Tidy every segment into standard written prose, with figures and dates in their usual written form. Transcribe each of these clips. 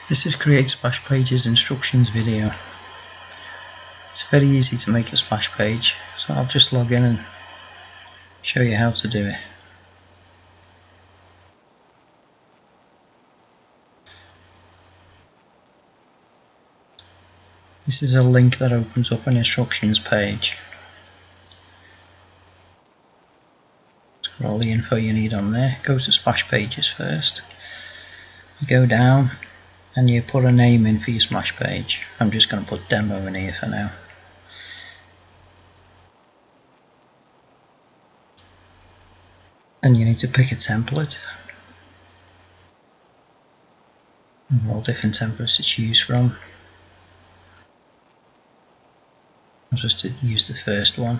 This is Create Splash Pages instructions video. It's very easy to make a splash page, so I'll just log in and show you how to do it. This is a link that opens up an instructions page. It's got all the info you need on there. Go to splash pages first. You go down and you put a name in for your splash page. I'm just going to put demo in here for now. And you need to pick a template. There are all different templates to choose from. I'll just use the first one.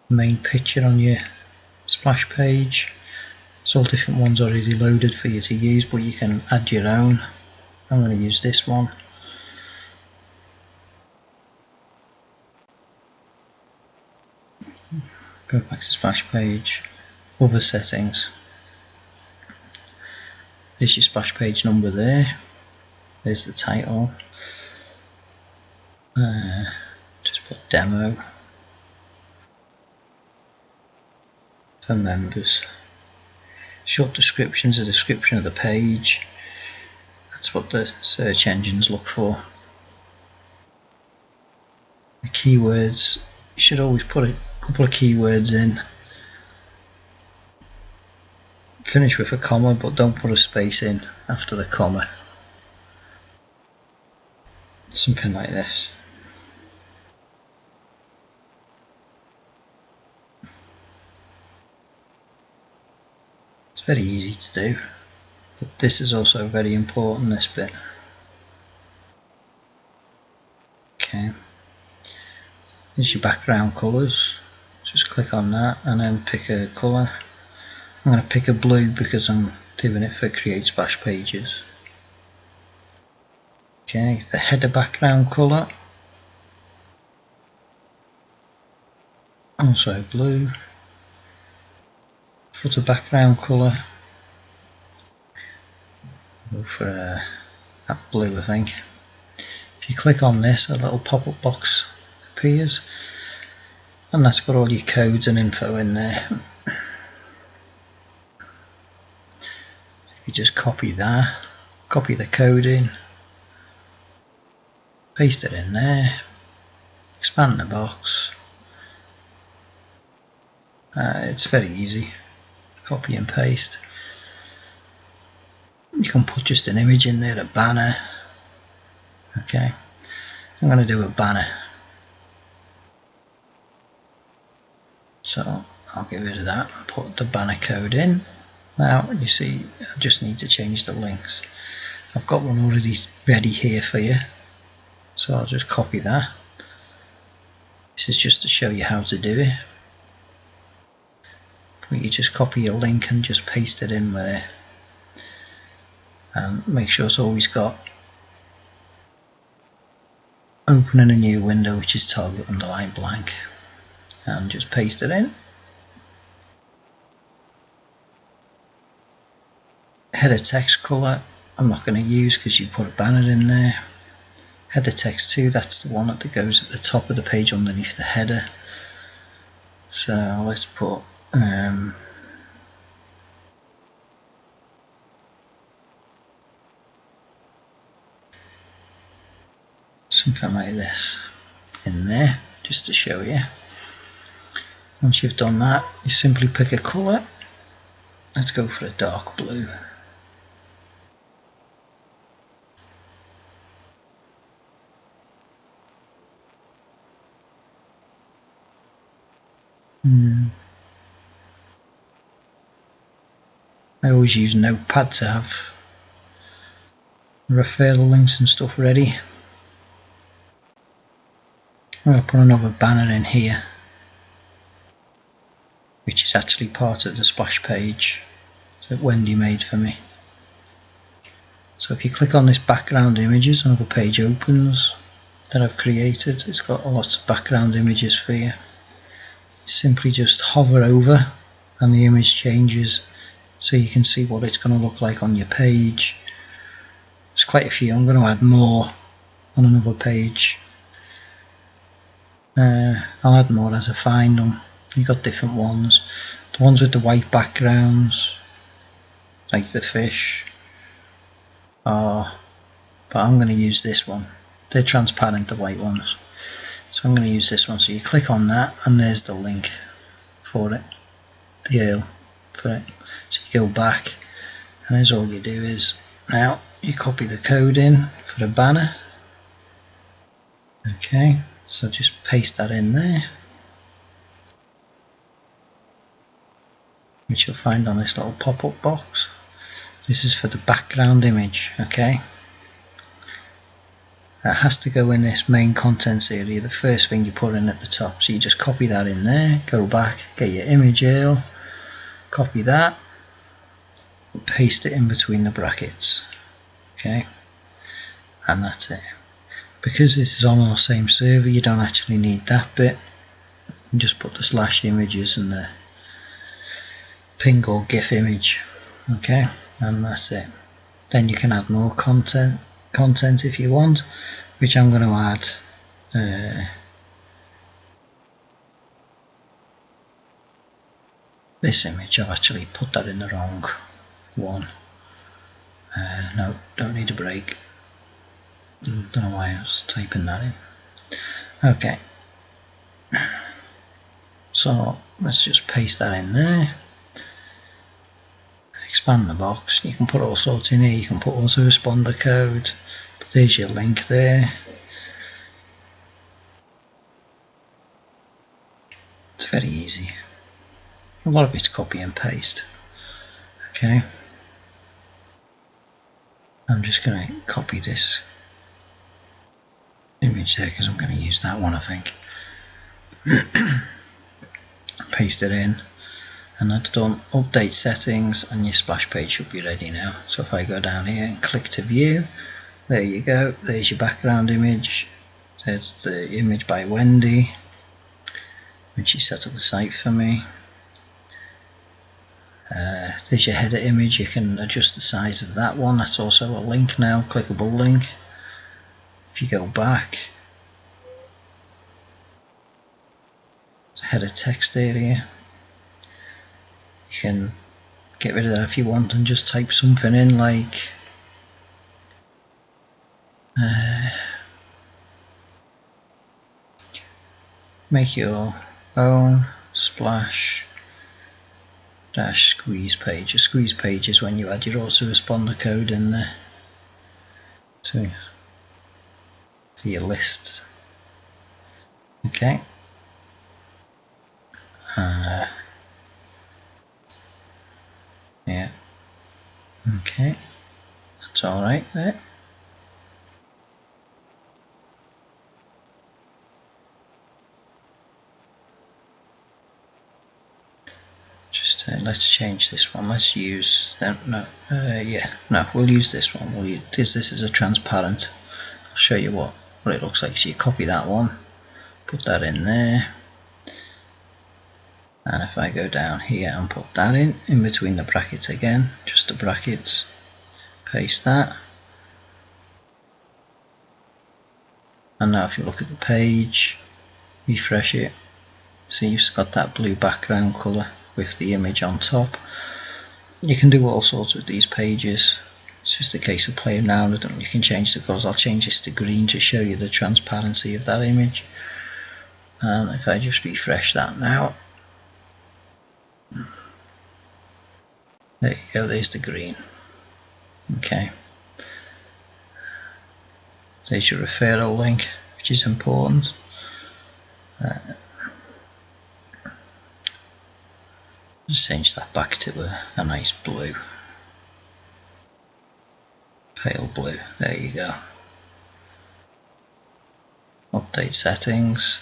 Main picture on your splash page. There's all different ones already loaded for you to use, but you can add your own. I'm going to use this one. Go back to splash page, other settings. There's your splash page number there. There's the title. Just put demo for members. Short description's a description of the page. That's what the search engines look for. The keywords, you should always put a couple of keywords in. Finish with a comma, but don't put a space in after the comma. Something like this. It's very easy to do, but this is also very important, this bit. Okay, here's your background colours. Just click on that and then pick a colour. I'm going to pick a blue because I'm doing it for Create Splash Pages. Okay, the header background colour, also blue. Footer background colour, go for that blue, I think. If you click on this, a little pop-up box appears, and that's got all your codes and info in there. You just copy that, copy the code in, paste it in there, expand the box. It's very easy. Copy and paste. You can put just an image in there, a banner. Okay, I'm going to do a banner, so I'll get rid of that and put the banner code in. Now you see I just need to change the links. I've got one already ready here for you, so I'll just copy that. This is just to show you how to do it. You just copy your link and just paste it in there, and make sure it's always got open in a new window, which is target underline blank, and just paste it in. Header text colour I'm not going to use because you put a banner in there. Header text 2, that's the one that goes at the top of the page underneath the header. So let's put something like this in there, just to show you. Once you've done that, you simply pick a colour. Let's go for a dark blue. I always use Notepad to have referral links and stuff ready. I'm going to put another banner in here, which is actually part of the splash page that Wendy made for me. So if you click on this background images, another page opens that I've created. It's got lots of background images for you. You simply just hover over and the image changes so you can see what it's going to look like on your page. There's quite a few. I'm going to add more on another page. I'll add more as I find them. You've got different ones. The ones with the white backgrounds, like the fish, but I'm going to use this one. They're transparent, the white ones. So I'm going to use this one. So you click on that and there's the link for it, the URL for it. So you go back and there's all you do is now you copy the code in for the banner. Okay, so just paste that in there, which you'll find on this little pop-up box. This is for the background image. Okay, it has to go in this main contents area, the first thing you put in at the top. So you just copy that in there, go back, get your image URL, copy that, and paste it in between the brackets. Okay, and that's it. Because this is on our same server, you don't actually need that bit. You just put the slash images and the ping or GIF image. Okay, and that's it. Then you can add more content if you want, which I'm going to add this image. I've actually put that in the wrong one. No, don't need a break. Don't know why I was typing that in. Okay, so let's just paste that in there. Expand the box. You can put all sorts in here. You can put autoresponder code, but there's your link there. It's very easy. A lot of it's copy and paste. Okay, I'm just going to copy this image there because I'm going to use that one, I think. Paste it in, and that's done. Update settings, and your splash page should be ready now. So if I go down here and click to view, there you go. There's your background image. There's the image by Wendy, when she set up the site for me. There's your header image. You can adjust the size of that one. That's also a link now, clickable link. If you go back, the header text area, you can get rid of that if you want and just type something in like make your own splash dash squeeze page. A squeeze page is when you add your autoresponder code in there for your list. Okay. Yeah. Okay. That's all right there. Just let's change this one. Let's use we'll use this one. We'll use this is a transparent. I'll show you what it looks like. So you copy that one, put that in there, and if I go down here and put that in between the brackets again, just the brackets, paste that, and now if you look at the page, refresh it, see you've got that blue background colour with the image on top. You can do all sorts with these pages. It's just a case of playing around with them. You can change the colours. I'll change this to green to show you the transparency of that image. And if I just refresh that now, there you go, there's the green. Okay, there's your referral link, which is important. Just change that back to a nice blue, pale blue. There you go. Update settings.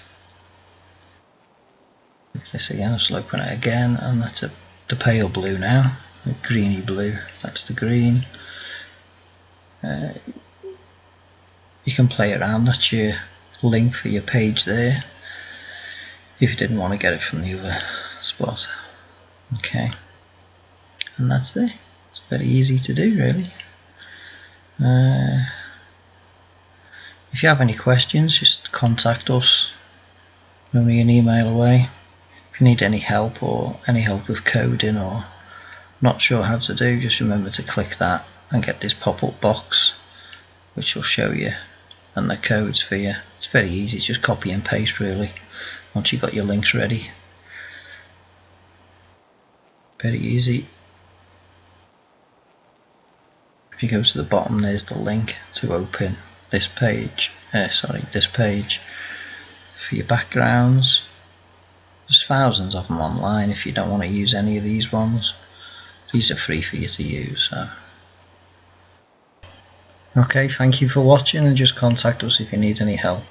Click this again, I'll open it again, and that's the pale blue now, the greeny blue. That's the green. You can play around. That's your link for your page there, if you didn't want to get it from the other spot. Okay, and that's it. It's very easy to do, really. If you have any questions, just contact us. Only an email away. If you need any help or any help with coding or not sure how to do, just remember to click that and get this pop-up box which will show you and the codes for you. It's very easy, just copy and paste really once you've got your links ready. Very easy. If you go to the bottom, there's the link to open this page, this page for your backgrounds. There's thousands of them online if you don't want to use any of these ones. These are free for you to use. So. Okay, thank you for watching, and just contact us if you need any help.